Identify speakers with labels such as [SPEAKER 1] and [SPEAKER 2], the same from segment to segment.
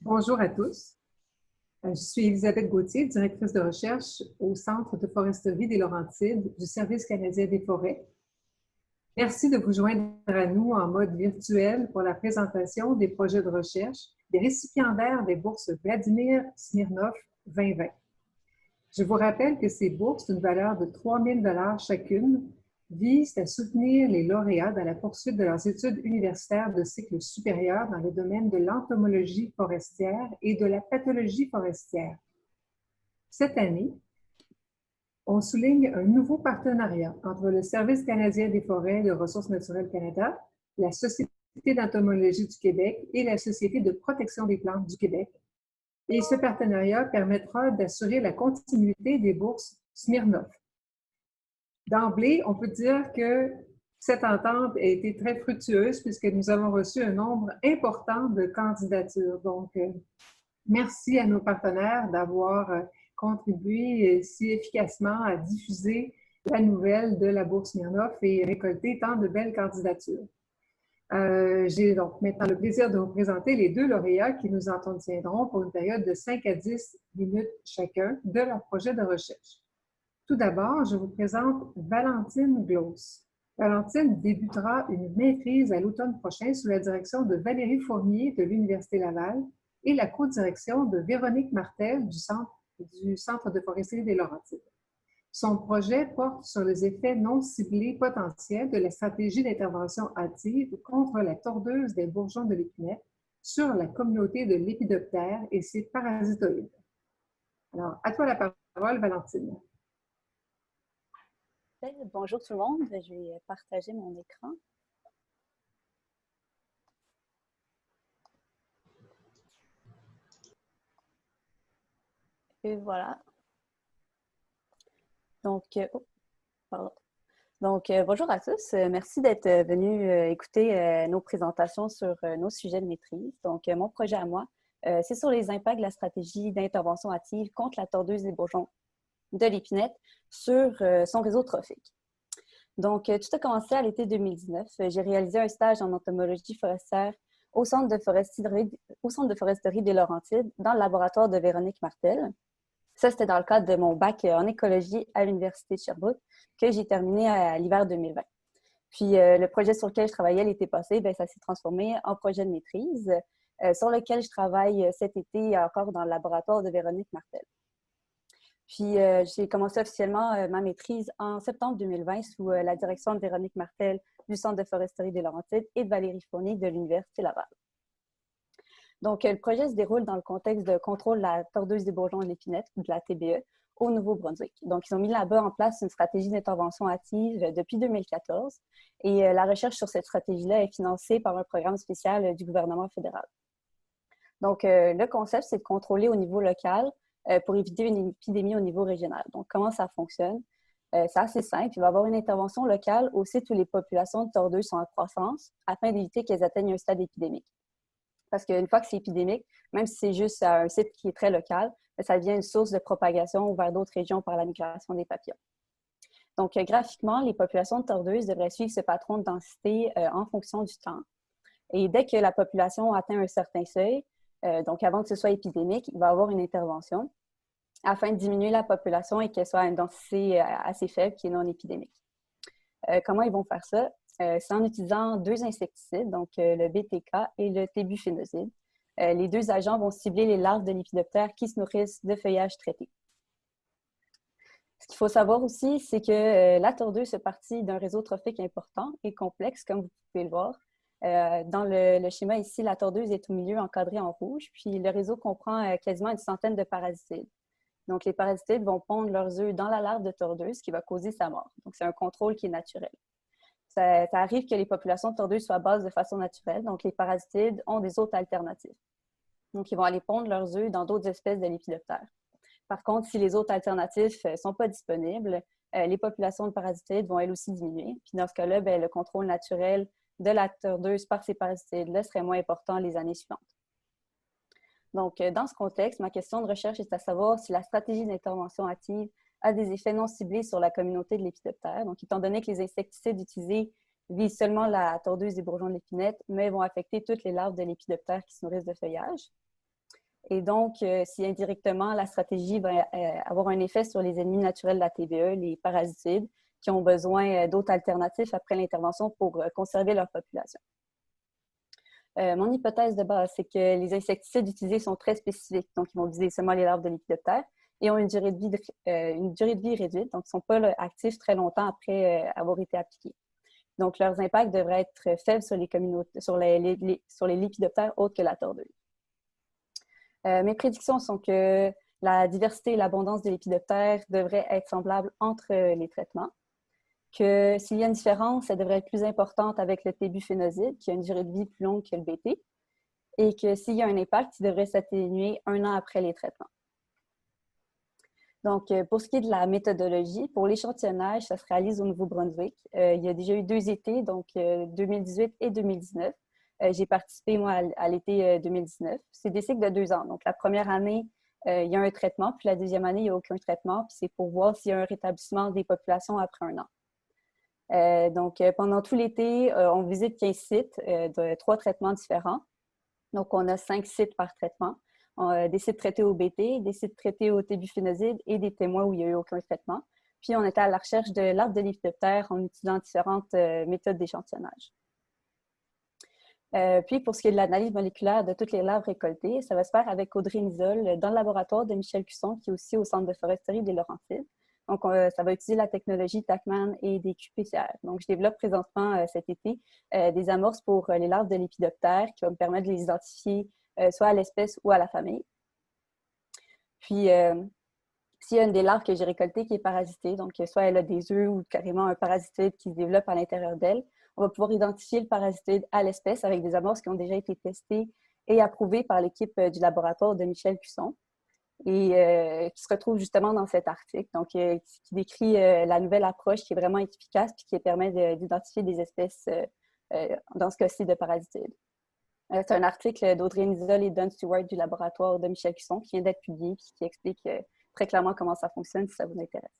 [SPEAKER 1] Bonjour à tous. Je suis Elisabeth Gauthier, directrice de recherche au Centre de foresterie des Laurentides du Service canadien des forêts. Merci de vous joindre à nous en mode virtuel pour la présentation des projets de recherche des récipiendaires des bourses Vladimir Smirnov 2020. Je vous rappelle que ces bourses, d'une valeur de 3 000 $ chacune, visent à soutenir les lauréats dans la poursuite de leurs études universitaires de cycle supérieur dans le domaine de l'entomologie forestière et de la pathologie forestière. Cette année, on souligne un nouveau partenariat entre le Service canadien des forêts et des ressources naturelles Canada, la Société d'entomologie du Québec et la Société de protection des plantes du Québec. Et ce partenariat permettra d'assurer la continuité des bourses Smirnov. D'emblée, on peut dire que cette entente a été très fructueuse puisque nous avons reçu un nombre important de candidatures. Donc, merci à nos partenaires d'avoir contribué si efficacement à diffuser la nouvelle de la bourse Smirnov et récolter tant de belles candidatures. J'ai donc maintenant le plaisir de vous présenter les deux lauréats qui nous entretiendront pour une période de 5 à 10 minutes chacun de leur projet de recherche. Tout d'abord, je vous présente Valentine Glauss. Valentine débutera une maîtrise à l'automne prochain sous la direction de Valérie Fournier de l'Université Laval et la co-direction de Véronique Martel du Centre de foresterie des Laurentides. Son projet porte sur les effets non ciblés potentiels de la stratégie d'intervention hâtive contre la tordeuse des bourgeons de l'épinette sur la communauté de lépidoptères et ses parasitoïdes. Alors, à toi la parole, Valentine.
[SPEAKER 2] Bonjour tout le monde, je vais partager mon écran. Et voilà. Donc, bonjour à tous. Merci d'être venus écouter nos présentations sur nos sujets de maîtrise. Donc, mon projet à moi, c'est sur les impacts de la stratégie d'intervention hâtive contre la tordeuse des bourgeons de l'épinette sur son réseau trophique. Donc, tout a commencé à l'été 2019. J'ai réalisé un stage en entomologie forestière au Centre de foresterie des Laurentides dans le laboratoire de Véronique Martel. Ça, c'était dans le cadre de mon bac en écologie à l'Université de Sherbrooke que j'ai terminé à l'hiver 2020. Puis, le projet sur lequel je travaillais l'été passé, ça s'est transformé en projet de maîtrise sur lequel je travaille cet été encore dans le laboratoire de Véronique Martel. Puis, j'ai commencé officiellement ma maîtrise en septembre 2020 sous la direction de Véronique Martel du Centre de foresterie des Laurentides et de Valérie Fournier de l'Université Laval. Donc, le projet se déroule dans le contexte de contrôle de la tordeuse des bourgeons de l'épinette, ou de la TBE, au Nouveau-Brunswick. Donc, ils ont mis là-bas en place une stratégie d'intervention hâtive depuis 2014 et la recherche sur cette stratégie-là est financée par un programme spécial du gouvernement fédéral. Donc, le concept, c'est de contrôler au niveau local pour éviter une épidémie au niveau régional. Donc, comment ça fonctionne? C'est assez simple. Il va y avoir une intervention locale au site où les populations de tordeuses sont en croissance afin d'éviter qu'elles atteignent un stade épidémique. Parce qu'une fois que c'est épidémique, même si c'est juste un site qui est très local, ça devient une source de propagation vers d'autres régions par la migration des papillons. Donc, graphiquement, les populations de tordeuses devraient suivre ce patron de densité en fonction du temps. Et dès que la population atteint un certain seuil, donc avant que ce soit épidémique, il va y avoir une intervention afin de diminuer la population et qu'elle soit à une densité assez faible qui est non épidémique. Comment ils vont faire ça? C'est en utilisant deux insecticides, donc le BTK et le tébufénoside. Les deux agents vont cibler les larves de lépidoptères qui se nourrissent de feuillage traité. Ce qu'il faut savoir aussi, c'est que la tordeuse fait partie d'un réseau trophique important et complexe, comme vous pouvez le voir. Dans le schéma ici, la tordeuse est au milieu encadrée en rouge, puis le réseau comprend quasiment une centaine de parasitides. Donc, les parasitides vont pondre leurs œufs dans la larve de tordeuse, ce qui va causer sa mort. Donc, c'est un contrôle qui est naturel. Ça arrive que les populations de tordeuses soient basses de façon naturelle, donc les parasitides ont des hôtes alternatives. Donc, ils vont aller pondre leurs œufs dans d'autres espèces de lépidoptères. Par contre, si les hôtes alternatifs ne sont pas disponibles, les populations de parasitides vont elles aussi diminuer. Puis dans ce cas-là, le contrôle naturel de la tordeuse par ces parasitides-là serait moins important les années suivantes. Donc, dans ce contexte, ma question de recherche est à savoir si la stratégie d'intervention hâtive a des effets non ciblés sur la communauté de lépidoptères. Donc, étant donné que les insecticides utilisés visent seulement la tordeuse des bourgeons de l'épinette, mais vont affecter toutes les larves de lépidoptères qui se nourrissent de feuillage. Et donc, si indirectement, la stratégie va avoir un effet sur les ennemis naturels de la TBE, les parasitides, qui ont besoin d'autres alternatives après l'intervention pour conserver leur population. Mon hypothèse de base, c'est que les insecticides utilisés sont très spécifiques, donc ils vont viser seulement les larves de lépidoptères et ont une durée de vie réduite, donc ils ne sont pas actifs très longtemps après avoir été appliqués. Donc, leurs impacts devraient être faibles sur les communautés, sur les lépidoptères autres que la tordeuse. Mes prédictions sont que la diversité et l'abondance de lépidoptères devraient être semblables entre les traitements, que s'il y a une différence, elle devrait être plus importante avec le tébufénoside, qui a une durée de vie plus longue que le BT, et que s'il y a un impact, il devrait s'atténuer 1 an après les traitements. Donc, pour ce qui est de la méthodologie, pour l'échantillonnage, ça se réalise au Nouveau-Brunswick. Il y a déjà eu 2 étés, donc 2018 et 2019. J'ai participé, moi, à l'été 2019. C'est des cycles de 2 ans. Donc, la première année, il y a un traitement, puis la deuxième année, il n'y a aucun traitement, puis c'est pour voir s'il y a un rétablissement des populations après 1 an. Donc, pendant tout l'été, on visite 15 sites de 3 traitements différents. Donc, on a 5 sites par traitement. Des sites traités au BT, des sites traités au tébufénoside et des témoins où il n'y a eu aucun traitement. Puis, on était à la recherche de larves de lépidoptères en utilisant différentes méthodes d'échantillonnage. Puis, pour ce qui est de l'analyse moléculaire de toutes les larves récoltées, ça va se faire avec audrénisol dans le laboratoire de Michel Cusson, qui est aussi au Centre de foresterie des Laurentides. Donc, ça va utiliser la technologie TACMAN et des qPCR. Donc, je développe présentement cet été des amorces pour les larves de lépidoptères qui vont me permettre de les identifier soit à l'espèce ou à la famille. Puis, s'il y a une des larves que j'ai récoltées qui est parasitée, donc soit elle a des œufs ou carrément un parasitide qui se développe à l'intérieur d'elle, on va pouvoir identifier le parasitide à l'espèce avec des amorces qui ont déjà été testées et approuvées par l'équipe du laboratoire de Michel Cusson et qui se retrouve justement dans cet article, donc qui décrit la nouvelle approche qui est vraiment efficace puis qui permet d'identifier des espèces, dans ce cas-ci, de parasitides. C'est un article d'Audrey Nizol et Don Stewart du laboratoire de Michel Cusson qui vient d'être publié et qui explique très clairement comment ça fonctionne si ça vous intéresse.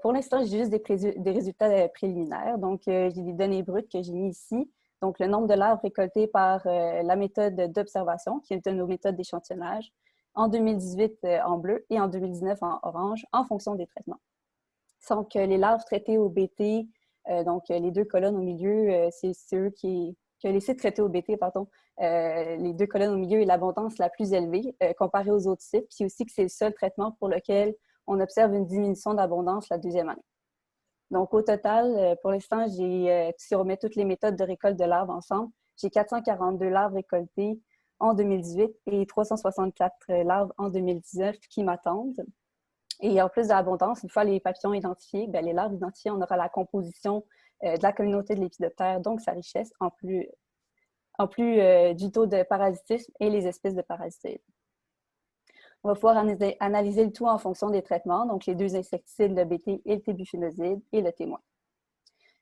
[SPEAKER 2] Pour l'instant, j'ai juste des résultats préliminaires. Donc, j'ai des données brutes que j'ai mis ici. Donc, le nombre de larves récoltées par la méthode d'observation, qui est une de nos méthodes d'échantillonnage, en 2018 en bleu et en 2019 en orange, en fonction des traitements. Donc, les larves traitées au BT, donc les 2 colonnes au milieu, c'est eux que les sites traités au BT, pardon, les 2 colonnes au milieu est l'abondance la plus élevée comparée aux autres sites, puis aussi que c'est le seul traitement pour lequel on observe une diminution d'abondance la deuxième année. Donc, au total, pour l'instant, si on remet toutes les méthodes de récolte de larves ensemble, j'ai 442 larves récoltées en 2018 et 364 larves en 2019 qui m'attendent. Et en plus de l'abondance, une fois les papillons identifiés, bien, les larves identifiées, on aura la composition de la communauté de lépidoptères, donc sa richesse, en plus du taux de parasitisme et les espèces de parasitides. On va pouvoir analyser le tout en fonction des traitements, donc les 2 insecticides, le BT et le tébufénoside et le témoin.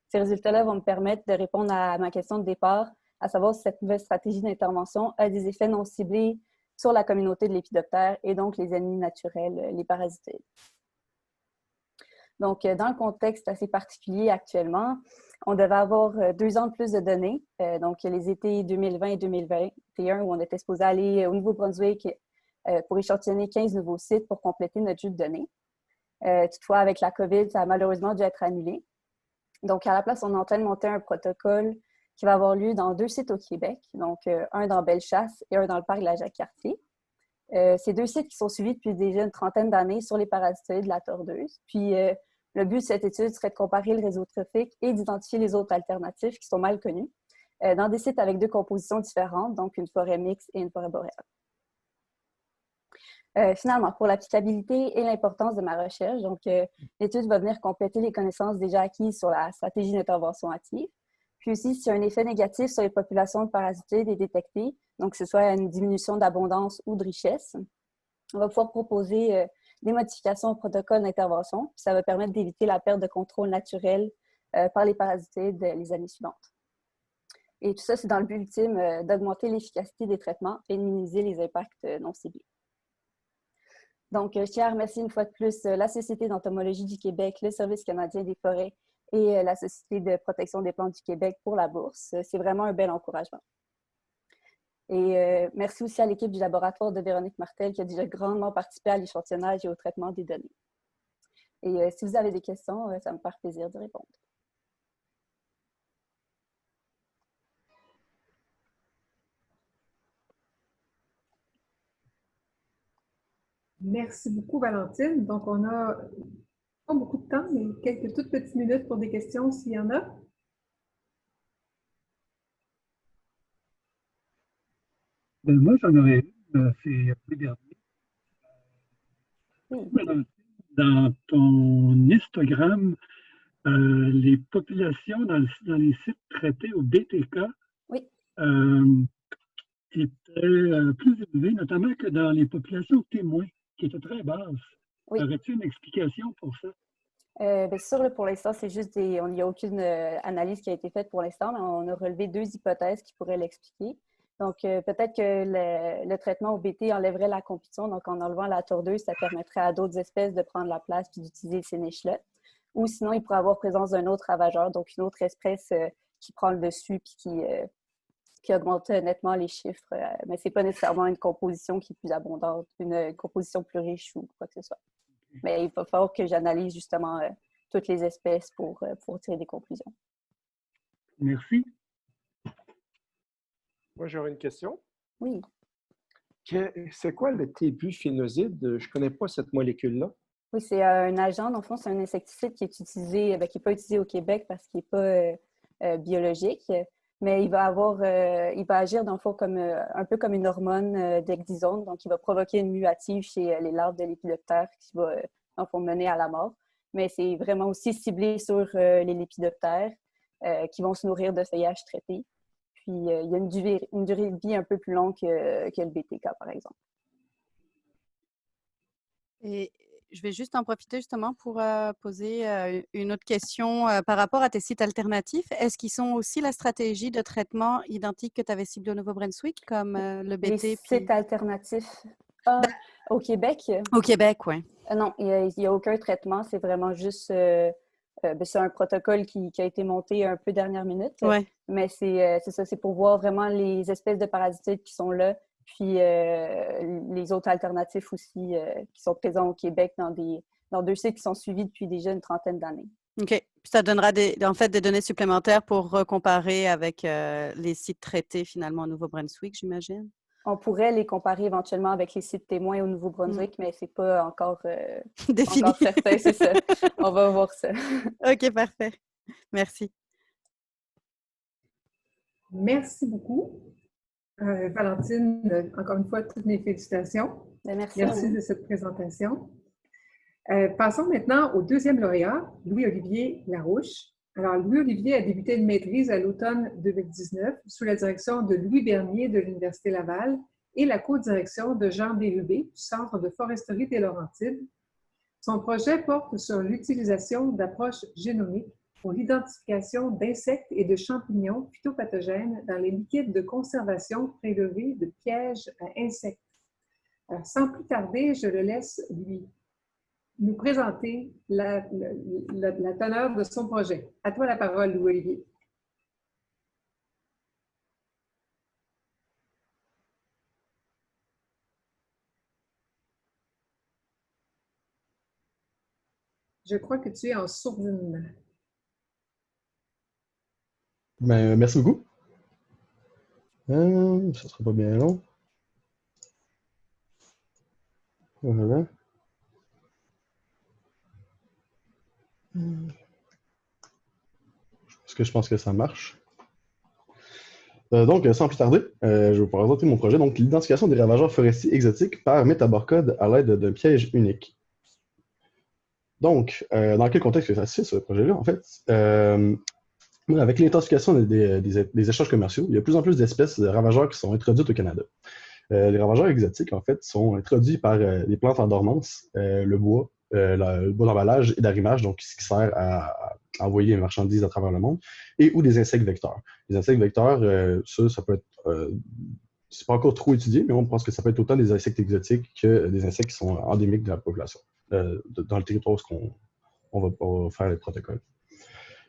[SPEAKER 2] Ces résultats-là vont me permettre de répondre à ma question de départ, à savoir si cette nouvelle stratégie d'intervention a des effets non ciblés sur la communauté de lépidoptères et donc les ennemis naturels, les parasitides. Donc, dans le contexte assez particulier actuellement, on devait avoir 2 ans de plus de données, donc les étés 2020 et 2021 où on était supposé aller au Nouveau-Brunswick pour échantillonner 15 nouveaux sites pour compléter notre jeu de données. Toutefois, avec la COVID, ça a malheureusement dû être annulé. Donc, à la place, on est en train de monter un protocole qui va avoir lieu dans 2 sites au Québec, donc un dans Bellechasse et un dans le parc de la Jacques-Cartier. Ces 2 sites qui sont suivis depuis déjà une trentaine d'années sur les parasitoïdes de la tordeuse. Puis, le but de cette étude serait de comparer le réseau trophique et d'identifier les autres alternatives qui sont mal connues dans des sites avec 2 compositions différentes, donc une forêt mixte et une forêt boréale. Finalement, pour l'applicabilité et l'importance de ma recherche, donc l'étude va venir compléter les connaissances déjà acquises sur la stratégie d'intervention active. Puis aussi, si un effet négatif sur les populations de parasitides est détecté, donc que ce soit une diminution d'abondance ou de richesse, on va pouvoir proposer des modifications au protocole d'intervention. Puis ça va permettre d'éviter la perte de contrôle naturel par les parasitides les années suivantes. Et tout ça, c'est dans le but ultime d'augmenter l'efficacité des traitements et de minimiser les impacts non ciblés. Donc, je tiens à remercier une fois de plus la Société d'entomologie du Québec, le Service canadien des forêts et la Société de protection des plantes du Québec pour la bourse. C'est vraiment un bel encouragement. Et merci aussi à l'équipe du laboratoire de Véronique Martel qui a déjà grandement participé à l'échantillonnage et au traitement des données. Et si vous avez des questions, ça me fait plaisir de répondre.
[SPEAKER 1] Merci beaucoup, Valentine. Donc, on a pas beaucoup de temps, mais quelques toutes petites minutes pour des questions s'il y en a.
[SPEAKER 3] Moi, j'en aurais une, c'est dernier.
[SPEAKER 2] Oui.
[SPEAKER 3] Dans ton histogramme, les populations dans les sites traités au BTK
[SPEAKER 2] Oui.
[SPEAKER 3] étaient plus élevées, notamment que dans les populations témoins, qui étaient très basses.
[SPEAKER 2] Oui.
[SPEAKER 3] Aurais-tu une explication pour ça?
[SPEAKER 2] Bien sûr, pour l'instant, c'est juste il n'y a aucune analyse qui a été faite pour l'instant, mais on a relevé 2 hypothèses qui pourraient l'expliquer. Donc, peut-être que le traitement au BT enlèverait la compétition. Donc, en enlevant la tordeuse, ça permettrait à d'autres espèces de prendre la place puis d'utiliser ces niches-là. Ou sinon, il pourrait avoir présence d'un autre ravageur, donc une autre espèce qui prend le dessus puis qui augmente nettement les chiffres. Mais ce n'est pas nécessairement une composition qui est plus abondante, une composition plus riche ou quoi que ce soit. Mais il va falloir que j'analyse justement toutes les espèces pour tirer des conclusions.
[SPEAKER 3] Merci.
[SPEAKER 4] Moi, j'aurais une question.
[SPEAKER 2] Oui.
[SPEAKER 4] C'est quoi le tébufénoside? Je ne connais pas cette molécule-là.
[SPEAKER 2] Oui, c'est un agent, dans le fond, c'est un insecticide qui est utilisé, qui n'est pas utilisé au Québec parce qu'il n'est pas biologique, mais il va agir dans le fond un peu comme une hormone d'exisone, donc il va provoquer une muative chez les larves de lépidoptères qui va, dans le fond, mener à la mort. Mais c'est vraiment aussi ciblé sur les lépidoptères qui vont se nourrir de feuillage traité. Puis, il y a une durée de vie un peu plus longue que le BTK, par exemple.
[SPEAKER 5] Et je vais juste en profiter justement pour poser une autre question par rapport à tes sites alternatifs. Est-ce qu'ils sont aussi la stratégie de traitement identique que tu avais ciblé au Nouveau-Brunswick, comme le BT?
[SPEAKER 2] Les sites alternatifs au Québec?
[SPEAKER 5] Au Québec, oui.
[SPEAKER 2] Non, il n'y a aucun traitement. C'est vraiment juste... c'est un protocole qui a été monté un peu dernière minute.
[SPEAKER 5] Ouais.
[SPEAKER 2] Mais c'est ça, c'est pour voir vraiment les espèces de parasitides qui sont là, puis les autres alternatifs aussi qui sont présents au Québec dans 2 sites qui sont suivis depuis déjà une trentaine d'années.
[SPEAKER 5] OK. Puis ça donnera en fait des données supplémentaires pour comparer avec les sites traités finalement au Nouveau-Brunswick, j'imagine?
[SPEAKER 2] On pourrait les comparer éventuellement avec les sites témoins au Nouveau-Brunswick, mais c'est pas encore
[SPEAKER 5] défini.
[SPEAKER 2] Encore certain, c'est ça. On va voir ça.
[SPEAKER 5] OK, parfait. Merci.
[SPEAKER 1] Merci beaucoup. Valentine, encore une fois, toutes mes félicitations.
[SPEAKER 2] Merci
[SPEAKER 1] de cette présentation. Passons maintenant au 2e lauréat, Louis-Olivier Larouche. Alors, Louis-Olivier a débuté une maîtrise à l'automne 2019 sous la direction de Louis Bernier de l'Université Laval et la co-direction de Jean Bérubé du Centre de foresterie des Laurentides. Son projet porte sur l'utilisation d'approches génomiques pour l'identification d'insectes et de champignons phytopathogènes dans les liquides de conservation prélevés de pièges à insectes. Alors, sans plus tarder, je le laisse lui nous présenter la teneur de son projet. À toi la parole, Louis-Olivier. Je crois que tu es en sourdine.
[SPEAKER 6] Ben, merci beaucoup. Ça ne sera pas bien long. Voilà. Est-ce que je pense que ça marche? Donc, sans plus tarder, je vais vous présenter mon projet. Donc, l'identification des ravageurs forestiers exotiques par métabarcode à l'aide d'un piège unique. Donc, dans quel contexte ça se fait, ce projet-là, en fait? Avec l'identification des échanges commerciaux, il y a de plus en plus d'espèces de ravageurs qui sont introduites au Canada. Les ravageurs exotiques, en fait, sont introduits par les plantes en dormance, le bois d'emballage et d'arrimage, donc ce qui sert à envoyer les marchandises à travers le monde, et ou des insectes vecteurs. Les insectes vecteurs, ça peut être... c'est pas encore trop étudié, mais on pense que ça peut être autant des insectes exotiques que des insectes qui sont endémiques de la population, dans le territoire où on va faire les protocoles.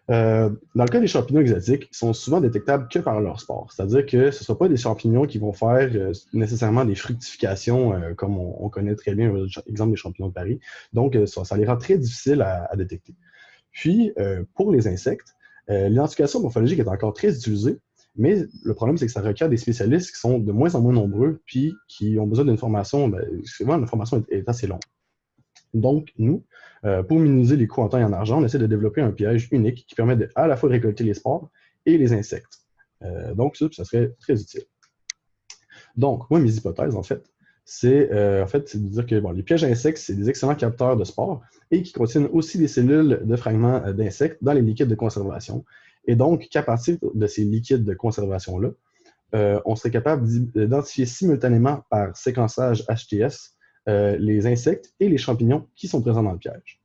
[SPEAKER 6] Dans le cas des champignons exotiques, ils sont souvent détectables que par leur spore. C'est-à-dire que ce ne sont pas des champignons qui vont faire nécessairement des fructifications comme on connaît très bien, exemple des champignons de Paris. Donc, ça les rend très difficiles à détecter. Puis, pour les insectes, l'identification morphologique est encore très utilisée, mais le problème, c'est que ça requiert des spécialistes qui sont de moins en moins nombreux, puis qui ont besoin d'une formation, souvent l'information est assez longue. Donc, nous, pour minimiser les coûts en temps et en argent, on essaie de développer un piège unique qui permet de à la fois récolter les spores et les insectes. Donc, ça serait très utile. Donc, moi, mes hypothèses, en fait, c'est de dire que les pièges à insectes, c'est des excellents capteurs de spores et qui contiennent aussi des cellules de fragments d'insectes dans les liquides de conservation. Et donc, qu'à partir de ces liquides de conservation-là, on serait capable d'identifier simultanément par séquençage HTS les insectes et les champignons qui sont présents dans le piège.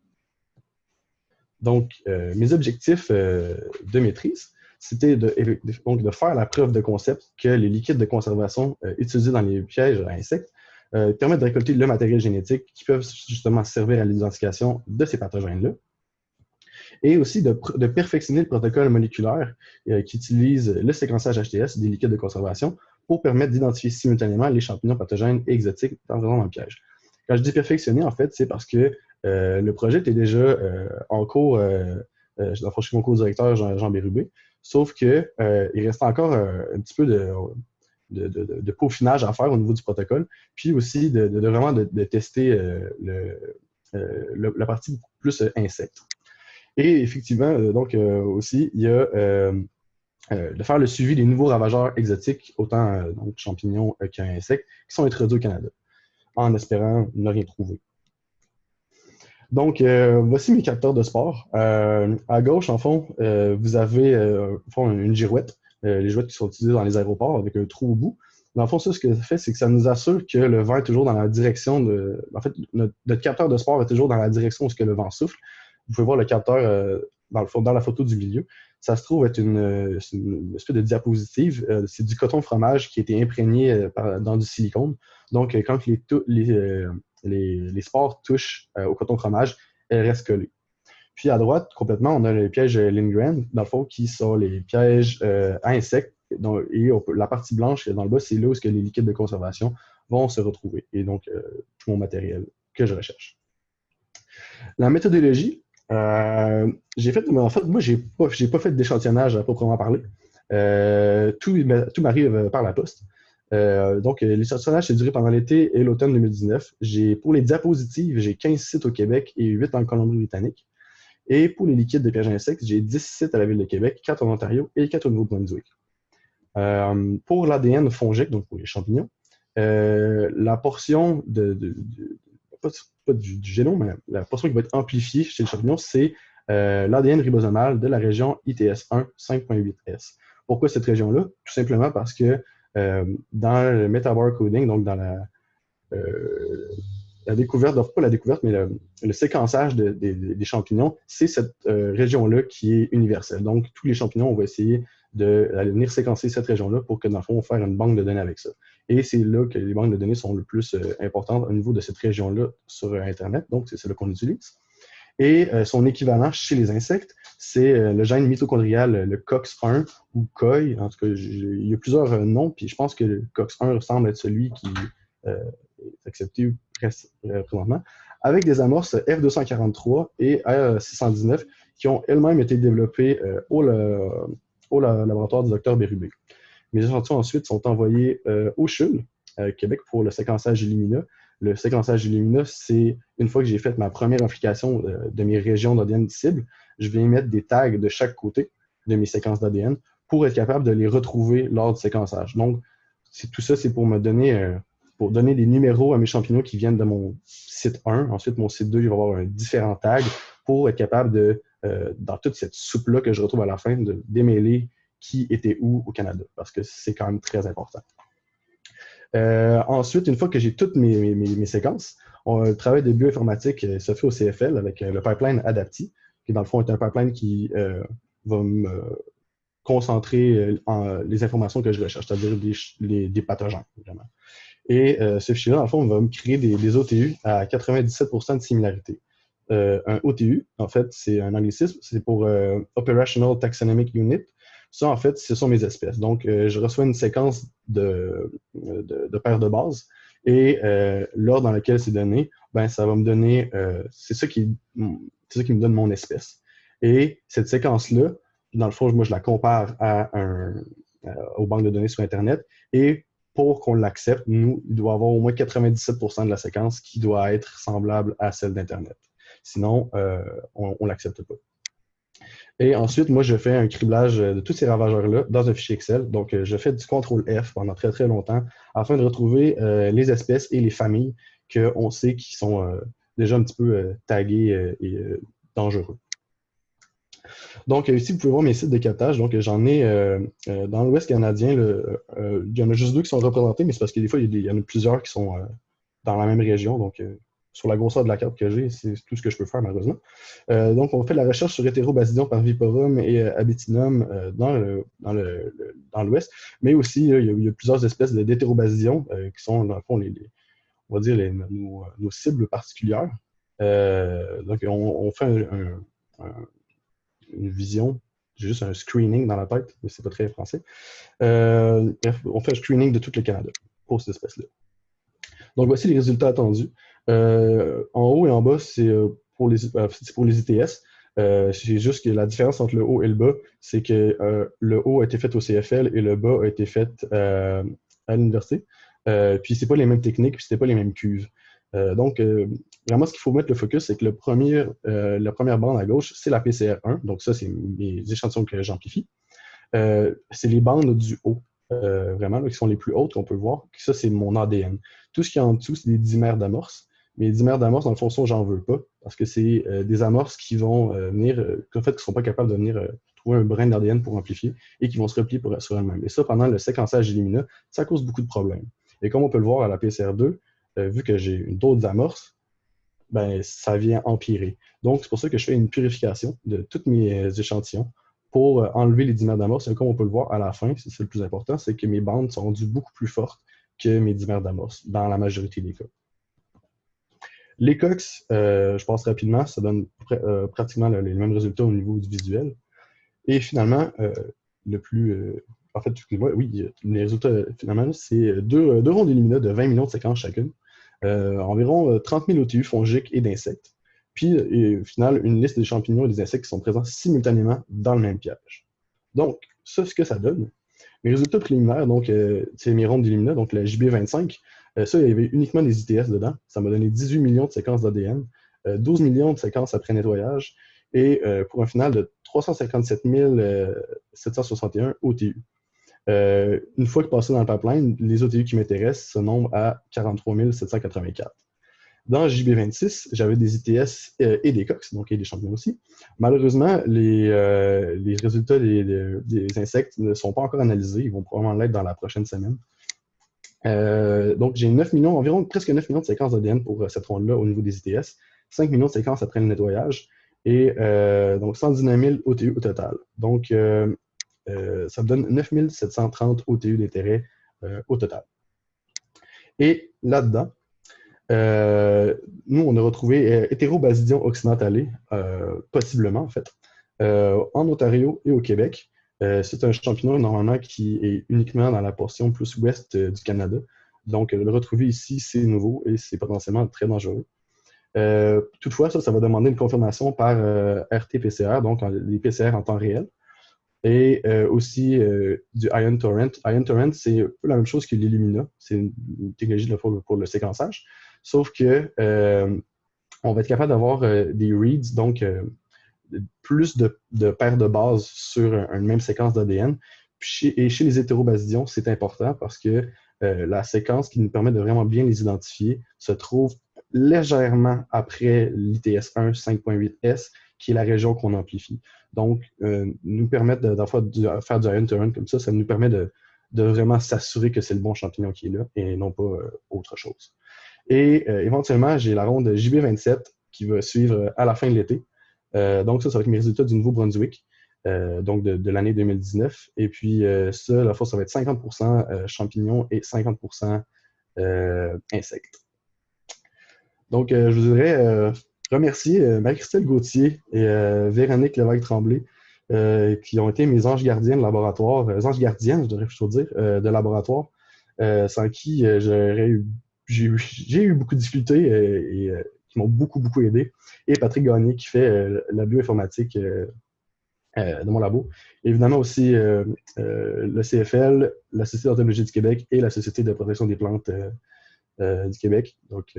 [SPEAKER 6] Donc, mes objectifs de maîtrise, c'était de faire la preuve de concept que les liquides de conservation utilisés dans les pièges à insectes permettent de récolter le matériel génétique qui peut justement servir à l'identification de ces pathogènes-là. Et aussi de perfectionner le protocole moléculaire qui utilise le séquençage HTS des liquides de conservation pour permettre d'identifier simultanément les champignons pathogènes et exotiques dans le piège. Quand je dis perfectionner, en fait, c'est parce que le projet était déjà en cours, je suis mon co-directeur Jean Bérubé, sauf qu'il restait encore un petit peu de peaufinage à faire au niveau du protocole, puis aussi vraiment de tester la partie plus insecte. Et effectivement, aussi, il y a de faire le suivi des nouveaux ravageurs exotiques, autant champignons qu'insectes, qui sont introduits au Canada, en espérant ne rien trouver. Donc, voici mes capteurs de spores. À gauche, en fond, vous avez une girouette, les girouettes qui sont utilisées dans les aéroports avec un trou au bout. Dans le fond, ça, ce que ça fait, c'est que ça nous assure que le vent est toujours dans la direction de... En fait, notre capteur de spores est toujours dans la direction où le vent souffle. Vous pouvez voir le capteur dans la photo du milieu. Ça se trouve être une espèce de diapositive. C'est du coton fromage qui a été imprégné dans du silicone. Donc, quand les spores touchent au coton fromage, elles restent collées. Puis à droite, complètement, on a les pièges Lindgren, dans le fond, qui sont les pièges à insectes. Et la partie blanche dans le bas, c'est là où les liquides de conservation vont se retrouver. Et donc, tout mon matériel que je recherche. La méthodologie, moi, j'ai pas fait d'échantillonnage à proprement parler. Tout m'arrive par la poste. Donc, l'échantillonnage s'est duré pendant l'été et l'automne 2019. Pour les diapositives, j'ai 15 sites au Québec et 8 en Colombie-Britannique. Et pour les liquides de pièges à insectes, j'ai 10 sites à la ville de Québec, 4 en Ontario et 4 au Nouveau-Brunswick. Pour l'ADN fongique, donc pour les champignons, la portion pas du génome, mais la portion qui va être amplifiée chez le champignon, c'est l'ADN ribosomal de la région ITS1 5.8S. Pourquoi cette région-là? Tout simplement parce que dans le metabar coding, donc dans la découverte, pas la découverte, mais le séquençage des champignons, c'est cette région-là qui est universelle. Donc, tous les champignons, on va essayer d'aller venir séquencer cette région-là pour que, dans le fond, on fasse une banque de données avec ça. Et c'est là que les banques de données sont le plus importantes au niveau de cette région-là sur Internet. Donc, c'est là qu'on utilise. Et son équivalent chez les insectes, c'est le gène mitochondrial, le COX-1 ou COI. En tout cas, il y a plusieurs noms, puis je pense que le COX-1 ressemble être celui qui est accepté présentement, avec des amorces F243 et R619 qui ont elles-mêmes été développées au laboratoire du Dr Bérubé. Mes échantillons ensuite sont envoyés au CHUL, Québec, pour le séquençage Illumina. Le séquençage Illumina, c'est une fois que j'ai fait ma première application de mes régions d'ADN cible, je vais mettre des tags de chaque côté de mes séquences d'ADN pour être capable de les retrouver lors du séquençage. Donc, tout ça, c'est pour me donner, pour donner des numéros à mes champignons qui viennent de mon site 1. Ensuite, mon site 2, il va avoir un différent tag pour être capable de, dans toute cette soupe-là que je retrouve à la fin, de démêler qui était où au Canada, parce que c'est quand même très important. Ensuite, une fois que j'ai toutes mes séquences, le travail de bioinformatique se fait au CFL avec le pipeline Adapti, qui dans le fond est un pipeline qui va me concentrer les informations que je recherche, c'est-à-dire des pathogènes, vraiment. Et ce fichier-là, dans le fond, va me créer des OTU à 97% de similarité. un OTU. En fait, c'est un anglicisme, c'est pour Operational Taxonomic Unit. Ça, en fait, ce sont mes espèces. Donc, je reçois une séquence de paires de bases et l'ordre dans lequel c'est donné, ben, ça va me donner, c'est ça qui me donne mon espèce. Et cette séquence-là, dans le fond, moi, je la compare aux banques de données sur Internet et pour qu'on l'accepte, nous, il doit y avoir au moins 97% de la séquence qui doit être semblable à celle d'Internet. Sinon, on ne l'accepte pas. Et ensuite, moi, je fais un criblage de tous ces ravageurs-là dans un fichier Excel. Donc, je fais du CTRL-F pendant très, très longtemps afin de retrouver les espèces et les familles qu'on sait qui sont déjà un petit peu taguées et dangereux. Donc, ici, vous pouvez voir mes sites de captage. Donc, j'en ai dans l'Ouest canadien, il y en a juste 2 qui sont représentés, mais c'est parce que des fois, il y en a plusieurs qui sont dans la même région. Donc, sur la grosseur de la carte que j'ai, c'est tout ce que je peux faire, malheureusement. Donc, on fait de la recherche sur Heterobasidion par Viporum et Abetinum dans l'Ouest, mais aussi, il y a plusieurs espèces d'Heterobasidion qui sont, dans le fond, on va dire, nos cibles particulières. Donc, on fait une vision, j'ai juste un screening dans la tête, mais c'est pas très français. Bref, on fait un screening de tout le Canada pour cette espèce-là. Donc, voici les résultats attendus. En haut et en bas, c'est pour les ITS. C'est juste que la différence entre le haut et le bas, c'est que le haut a été fait au CFL et le bas a été fait à l'université. Puis, c'est pas les mêmes techniques, puis c'était pas les mêmes cuves. Donc, vraiment, ce qu'il faut mettre le focus, c'est que la première bande à gauche, c'est la PCR1. Donc, ça, c'est mes échantillons que j'amplifie. C'est les bandes du haut, vraiment, là, qui sont les plus hautes qu'on peut voir. Ça, c'est mon ADN. Tout ce qui est en dessous, c'est des dimères d'amorces. Mais les dimères d'amorces, dans le fond, ça, j'en veux pas, parce que c'est des amorces qui vont venir, en fait, qui ne sont pas capables de venir trouver un brin d'ADN pour amplifier et qui vont se replier sur elles-mêmes. Et ça, pendant le séquençage Illumina, ça cause beaucoup de problèmes. Et comme on peut le voir à la PCR2, vu que j'ai d'autres amorces, ben, ça vient empirer. Donc, c'est pour ça que je fais une purification de tous mes échantillons pour enlever les dimères d'amorces. Et comme on peut le voir à la fin, c'est le plus important, c'est que mes bandes sont rendues beaucoup plus fortes que mes dimères d'amorces dans la majorité des cas. Les COX, je passe rapidement, ça donne pratiquement les mêmes résultats au niveau du visuel. Et finalement, en fait, excusez-moi, oui, les résultats, finalement, c'est deux rondes Illumina de 20 millions de séquences chacune. Environ 30 000 OTU fongiques et d'insectes. Puis, au final, une liste des champignons et des insectes qui sont présents simultanément dans le même piège. Donc, ça, ce que ça donne. Mes résultats préliminaires, donc, c'est mes rondes d'Illumina, donc la JB25, ça, il y avait uniquement des ITS dedans. Ça m'a donné 18 millions de séquences d'ADN, 12 millions de séquences après nettoyage, et pour un final de 357 761 OTU. Une fois que passé dans le pipeline, les OTU qui m'intéressent se nombrent à 43 784. Dans JB26, j'avais des ITS et des COX, donc et des champignons aussi. Malheureusement, les résultats des insectes ne sont pas encore analysés. Ils vont probablement l'être dans la prochaine semaine. Donc, j'ai 9 millions, environ presque 9 millions de séquences d'ADN pour cette ronde-là au niveau des ITS, 5 millions de séquences après le nettoyage et donc 119 000 OTU au total. Donc, ça me donne 9 730 OTU d'intérêt au total. Et là-dedans, nous, on a retrouvé Heterobasidion occidentale, possiblement en fait, en Ontario et au Québec. C'est un champignon normalement qui est uniquement dans la portion plus ouest du Canada. Donc, le retrouver ici, c'est nouveau et c'est potentiellement très dangereux. Toutefois, ça va demander une confirmation par RT-PCR, donc les PCR en temps réel. Et aussi du Ion Torrent. Ion Torrent, c'est un peu la même chose que l'Illumina. C'est une technologie pour le séquençage. Sauf que on va être capable d'avoir des reads, donc plus de paires de bases sur une même séquence d'ADN. Et chez les hétérobasidions, c'est important parce que la séquence qui nous permet de vraiment bien les identifier se trouve légèrement après l'ITS1 5.8S, qui est la région qu'on amplifie. Donc, nous permettre de faire du Ion Torrent comme ça nous permet de vraiment s'assurer que c'est le bon champignon qui est là et non pas autre chose. Et éventuellement, j'ai la ronde JB27 qui va suivre à la fin de l'été. Donc, ça va être mes résultats du Nouveau-Brunswick, donc de l'année 2019. Et puis, ça, la fois, ça va être 50% champignons et 50% insectes. Donc, je vous dirais, remercier Marie-Christelle Gauthier et Véronique Lévesque-Tremblay, qui ont été mes anges gardiens de laboratoire, anges gardiennes, je devrais plutôt dire, de laboratoire, sans qui j'ai eu beaucoup de difficultés et qui m'ont beaucoup, beaucoup aidé. Et Patrick Gagné, qui fait la bioinformatique de mon labo. Évidemment aussi le CFL, la Société d'entomologie du Québec et la Société de protection des plantes du Québec. Donc,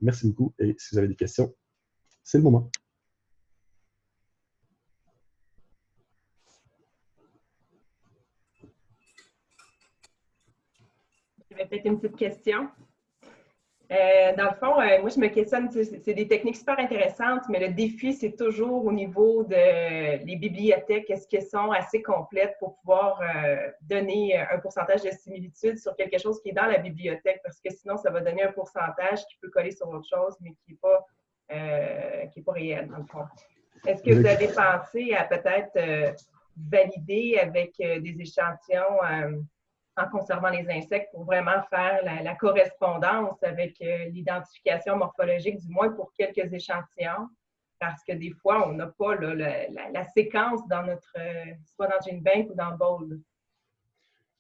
[SPEAKER 6] merci beaucoup. Et si vous avez des questions, c'est le moment.
[SPEAKER 7] J'avais peut-être une petite question. Dans le fond, moi, je me questionne, c'est des techniques super intéressantes, mais le défi, c'est toujours au niveau des bibliothèques. Est-ce qu'elles sont assez complètes pour pouvoir donner un pourcentage de similitude sur quelque chose qui est dans la bibliothèque? Parce que sinon, ça va donner un pourcentage qui peut coller sur autre chose, mais qui n'est pas réel, dans le fond. Est-ce que vous avez pensé à peut-être valider avec des échantillons en conservant les insectes pour vraiment faire la correspondance avec l'identification morphologique, du moins pour quelques échantillons, parce que des fois, on n'a pas la séquence dans notre, soit dans GenBank ou dans BOLD.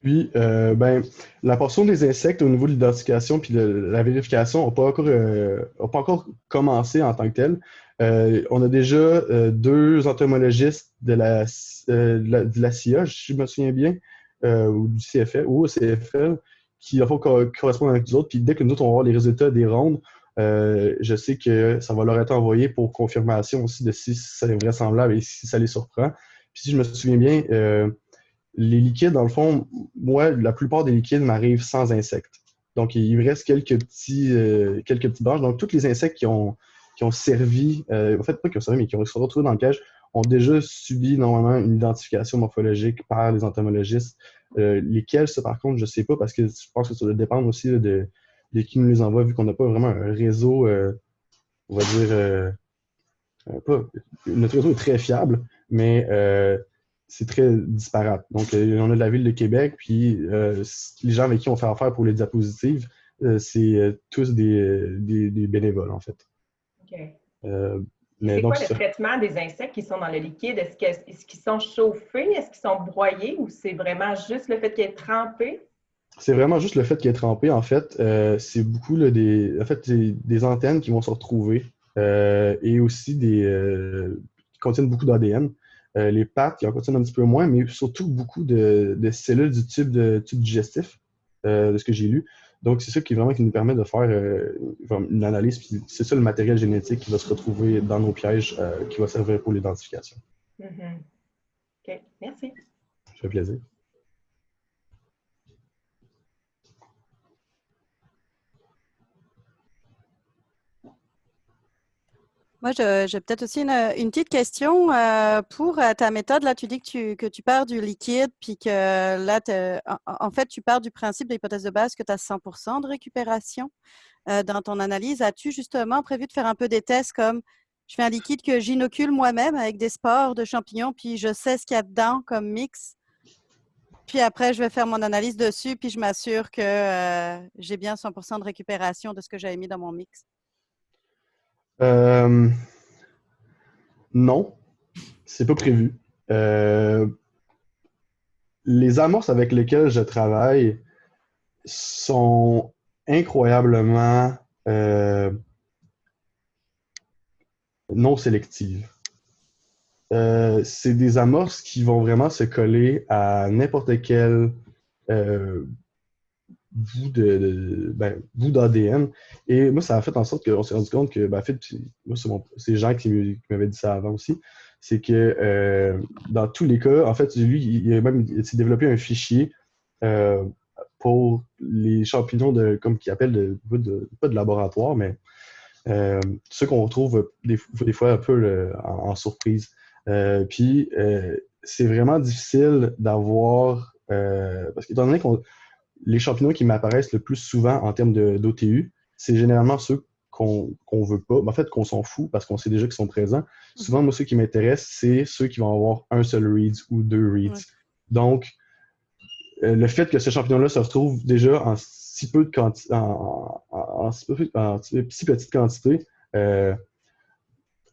[SPEAKER 6] Puis, la portion des insectes au niveau de l'identification puis de la vérification n'a pas encore commencé en tant que telle. On a déjà 2 entomologistes de la CIA, si je me souviens bien, ou du CFL, ou au CFL, qui correspondent avec nous autres. Puis dès que nous autres, on va voir les résultats des rondes, je sais que ça va leur être envoyé pour confirmation aussi de si c'est vraisemblable et si ça les surprend. Puis si je me souviens bien, les liquides, dans le fond, moi, la plupart des liquides m'arrivent sans insectes. Donc, il me reste quelques petites branches. Donc, tous les insectes qui ont servi, en fait, pas qui ont servi, mais qui ont se retrouvés dans le cage, ont déjà subi normalement une identification morphologique par les entomologistes. Lesquels, ça, par contre, je ne sais pas, parce que je pense que ça doit dépendre aussi là, de qui nous les envoie, vu qu'on n'a pas vraiment un réseau, on va dire, notre réseau est très fiable, mais c'est très disparate. Donc, on a de la ville de Québec, puis les gens avec qui on fait affaire pour les diapositives, c'est tous des bénévoles, en fait.
[SPEAKER 7] OK.
[SPEAKER 6] Mais
[SPEAKER 7] c'est
[SPEAKER 6] donc,
[SPEAKER 7] quoi le traitement des insectes qui sont dans le liquide? Est-ce qu'ils sont chauffés? Est-ce qu'ils sont broyés? Ou c'est vraiment juste le fait qu'ils est trempé?
[SPEAKER 6] C'est vraiment juste le fait qu'il est trempé. En fait, c'est beaucoup là, des antennes qui vont se retrouver et aussi qui contiennent beaucoup d'ADN. Les pattes qui en contiennent un petit peu moins, mais surtout beaucoup de cellules du tube digestif, de ce que j'ai lu. Donc, c'est ça qui nous permet de faire une analyse. Puis c'est ça le matériel génétique qui va se retrouver dans nos pièges qui va servir pour l'identification.
[SPEAKER 7] Mm-hmm. OK, merci.
[SPEAKER 6] Ça fait plaisir.
[SPEAKER 5] Moi, j'ai peut-être aussi une petite question pour ta méthode. Là, tu dis que tu pars du liquide, puis que là, en fait, tu pars du principe de l'hypothèse de base que tu as 100% de récupération dans ton analyse. As-tu justement prévu de faire un peu des tests comme je fais un liquide que j'inocule moi-même avec des spores de champignons, puis je sais ce qu'il y a dedans comme mix. Puis après, je vais faire mon analyse dessus, puis je m'assure que j'ai bien 100% de récupération de ce que j'avais mis dans mon mix.
[SPEAKER 6] Non, c'est pas prévu. Les amorces avec lesquelles je travaille sont incroyablement non sélectives. C'est des amorces qui vont vraiment se coller à n'importe quel bout d'ADN. Et moi, ça a fait en sorte qu'on s'est rendu compte que, en fait, moi, c'est Jean qui m'avait dit ça avant aussi, c'est que dans tous les cas, en fait, lui, il s'est développé un fichier pour les champignons comme qu'il appelle pas de laboratoire, mais ceux qu'on retrouve des fois un peu en surprise. Puis, c'est vraiment difficile d'avoir, parce qu'étant donné les champignons qui m'apparaissent le plus souvent en termes d'OTU, c'est généralement ceux qu'on veut pas, en fait, qu'on s'en fout parce qu'on sait déjà qu'ils sont présents. Souvent, moi, ceux qui m'intéressent, c'est ceux qui vont avoir un seul reads ou 2 reads. Ouais. Donc, le fait que ce champignon-là se retrouve déjà en si peu de quantité, si petite quantité,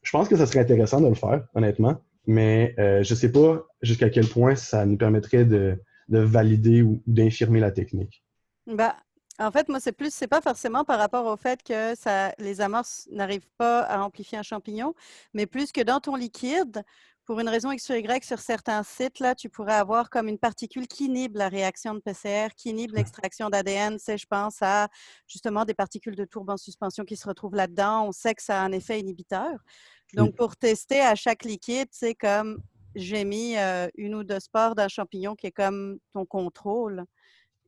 [SPEAKER 6] Je pense que ça serait intéressant de le faire, honnêtement, mais je ne sais pas jusqu'à quel point ça nous permettrait de valider ou d'infirmer la technique.
[SPEAKER 5] Ben, en fait, moi, c'est pas forcément par rapport au fait que les amorces n'arrivent pas à amplifier un champignon, mais plus que dans ton liquide, pour une raison X ou Y, sur certains sites, là, tu pourrais avoir comme une particule qui inhibe la réaction de PCR, qui inhibe l'extraction d'ADN. Tu sais, je pense à justement des particules de tourbe en suspension qui se retrouvent là-dedans. On sait que ça a un effet inhibiteur. Donc, pour tester à chaque liquide, c'est comme j'ai mis une ou deux spores d'un champignon qui est comme ton contrôle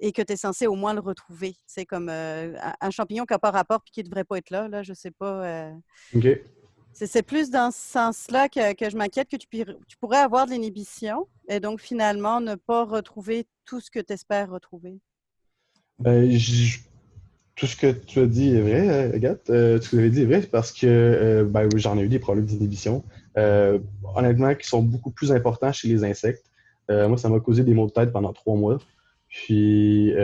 [SPEAKER 5] et que tu es censé au moins le retrouver. C'est comme un champignon qui n'a pas rapport et qui ne devrait pas être là. Là, je ne sais pas.
[SPEAKER 6] OK.
[SPEAKER 5] C'est plus dans ce sens-là que je m'inquiète que tu pourrais avoir de l'inhibition et donc finalement ne pas retrouver tout ce que tu espères retrouver.
[SPEAKER 6] Ben, tout ce que tu as dit est vrai, Agathe. Tout ce que tu avais dit est vrai parce que ben, oui, j'en ai eu des problèmes d'inhibition. Honnêtement, qui sont beaucoup plus importants chez les insectes. Moi, ça m'a causé des maux de tête pendant 3 mois. Puis,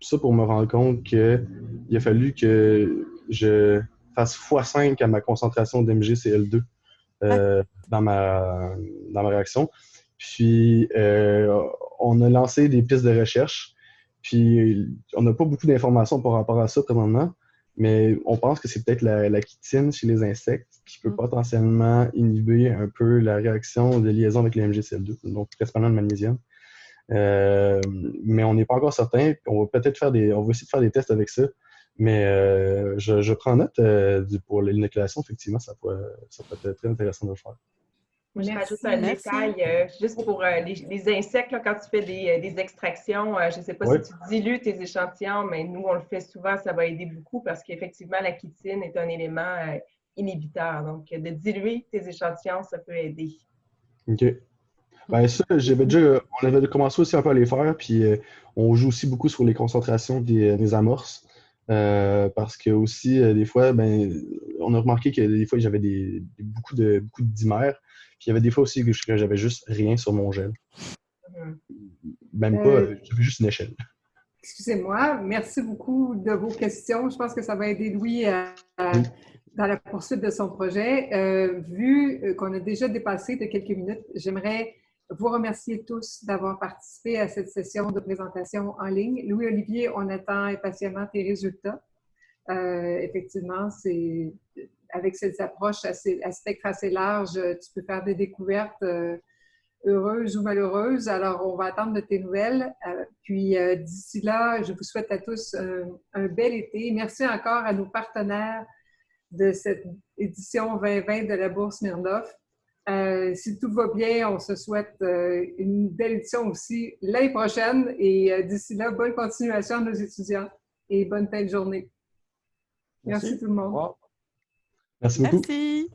[SPEAKER 6] ça pour me rendre compte qu'il a fallu que je fasse x5 à ma concentration d'MgCl2 dans ma réaction. Puis, on a lancé des pistes de recherche. Puis, on n'a pas beaucoup d'informations par rapport à ça présentement, mais on pense que c'est peut-être la chitine chez les insectes qui peut potentiellement inhiber un peu la réaction de liaison avec le MgCl2, donc principalement le magnésium. Mais on n'est pas encore certain. On va peut-être on va essayer de faire des tests avec ça. Mais je prends note pour l'inoculation, effectivement, ça peut être très intéressant de le faire.
[SPEAKER 7] Moi, je rajoute un détail, juste pour les insectes, là, quand tu fais des extractions, je ne sais pas si tu dilues tes échantillons, mais nous, on le fait souvent, ça va aider beaucoup parce qu'effectivement, la chitine est un élément inhibiteur. Donc, de diluer tes échantillons, ça peut aider.
[SPEAKER 6] OK. Ben ça, on avait commencé aussi un peu à les faire, puis on joue aussi beaucoup sur les concentrations des amorces. Parce que aussi, des fois, ben, on a remarqué que des fois, j'avais beaucoup de dimères. Puis il y avait des fois aussi que j'avais juste rien sur mon gel. Même pas, j'avais juste une échelle.
[SPEAKER 1] Excusez-moi, merci beaucoup de vos questions. Je pense que ça va aider Louis dans la poursuite de son projet. Vu qu'on a déjà dépassé de quelques minutes, j'aimerais vous remercier tous d'avoir participé à cette session de présentation en ligne. Louis-Olivier, on attend impatiemment tes résultats. Effectivement, avec cette approche à spectre assez large, tu peux faire des découvertes heureuses ou malheureuses. Alors, on va attendre de tes nouvelles. Puis, d'ici là, je vous souhaite à tous un bel été. Merci encore à nos partenaires de cette édition 2020 de la Bourse Smirnoff. Si tout va bien, on se souhaite une belle édition aussi l'année prochaine. Et d'ici là, bonne continuation à nos étudiants et bonne fin de journée. Merci tout le monde.
[SPEAKER 6] Merci beaucoup.
[SPEAKER 5] Merci.